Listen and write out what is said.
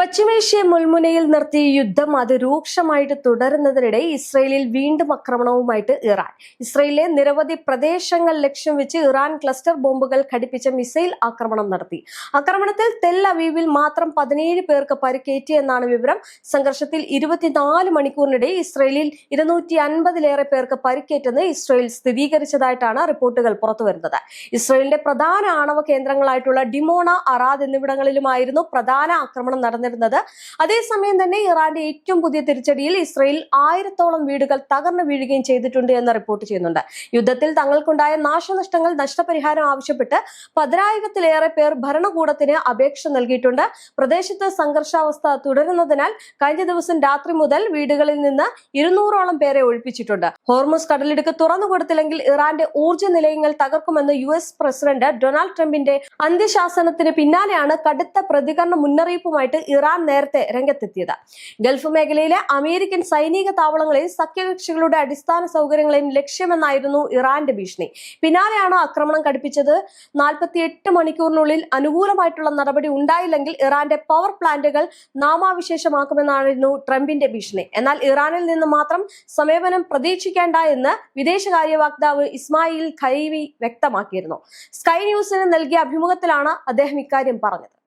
പശ്ചിമേഷ്യ മുൾമുനയിൽ നിർത്തി യുദ്ധം അതിരൂക്ഷമായിട്ട് തുടരുന്നതിനിടെ ഇസ്രയേലിൽ വീണ്ടും ആക്രമണവുമായിട്ട് ഇറാൻ. ഇസ്രയേലിലെ നിരവധി പ്രദേശങ്ങൾ ലക്ഷ്യം വെച്ച് ഇറാൻ ക്ലസ്റ്റർ ബോംബുകൾ ഘടിപ്പിച്ച മിസൈൽ ആക്രമണം നടത്തി. ആക്രമണത്തിൽ തെൽ അവീവിൽ മാത്രം 17 പേർക്ക് പരിക്കേറ്റി എന്നാണ് വിവരം. സംഘർഷത്തിൽ 24 മണിക്കൂറിനിടെ ഇസ്രയേലിൽ 250-ലേറെ പേർക്ക് പരിക്കേറ്റെന്ന് ഇസ്രയേൽ സ്ഥിരീകരിച്ചതായിട്ടാണ് റിപ്പോർട്ടുകൾ പുറത്തുവരുന്നത്. ഇസ്രയേലിന്റെ പ്രധാന ആണവ കേന്ദ്രങ്ങളായിട്ടുള്ള ഡിമോണ, അറാദ് എന്നിവിടങ്ങളിലുമായിരുന്നു പ്രധാന ആക്രമണം നടന്നത്. അതേസമയം തന്നെ ഇറാന്റെ ഏറ്റവും പുതിയ തിരിച്ചടിയിൽ ഇസ്രയേൽ 1000-ഓളം വീടുകൾ തകർന്നു വീഴുകയും ചെയ്തിട്ടുണ്ട് എന്ന് റിപ്പോർട്ട് ചെയ്യുന്നുണ്ട്. യുദ്ധത്തിൽ തങ്ങൾക്കുണ്ടായ നാശനഷ്ടങ്ങൾ നഷ്ടപരിഹാരം ആവശ്യപ്പെട്ട് 10,000-ലേറെ പേർ ഭരണകൂടത്തിന് അപേക്ഷ നൽകിയിട്ടുണ്ട്. പ്രദേശത്ത് സംഘർഷാവസ്ഥ തുടരുന്നതിനാൽ കഴിഞ്ഞ ദിവസം രാത്രി മുതൽ വീടുകളിൽ നിന്ന് 200-ഓളം പേരെ ഒഴിപ്പിച്ചിട്ടുണ്ട്. ഹോർമുസ് കടലിടുക്ക് തുറന്നുകൊടുത്തില്ലെങ്കിൽ ഇറാന്റെ ഊർജ്ജ നിലയങ്ങൾ തകർക്കുമെന്ന് US പ്രസിഡന്റ് ഡൊണാൾഡ് ട്രംപിന്റെ അന്ത്യശാസനത്തിന് പിന്നാലെയാണ് കടുത്ത പ്രതികരണ മുന്നറിയിപ്പുമായിട്ട് ഇറാൻ നേരത്തെ രംഗത്തെത്തിയത്. ഗൾഫ് മേഖലയിലെ അമേരിക്കൻ സൈനിക താവളങ്ങളെയും സഖ്യകക്ഷികളുടെ അടിസ്ഥാന സൗകര്യങ്ങളെയും ലക്ഷ്യമെന്നായിരുന്നു ഇറാന്റെ ഭീഷണി. പിന്നാലെയാണ് ആക്രമണം ഘടിപ്പിച്ചത്. 48 മണിക്കൂറിനുള്ളിൽ അനുകൂലമായിട്ടുള്ള നടപടി ഉണ്ടായില്ലെങ്കിൽ ഇറാന്റെ പവർ പ്ലാന്റുകൾ നാമാവിശേഷമാക്കുമെന്നായിരുന്നു ട്രംപിന്റെ ഭീഷണി. എന്നാൽ ഇറാനിൽ നിന്ന് മാത്രം സമീപനം പ്രതീക്ഷിക്കേണ്ട എന്ന് വിദേശകാര്യ വക്താവ് ഇസ്മായിൽ ഖൈവി വ്യക്തമാക്കിയിരുന്നു. സ്കൈ ന്യൂസിന് നൽകിയ അഭിമുഖത്തിലാണ് അദ്ദേഹം ഇക്കാര്യം പറഞ്ഞത്.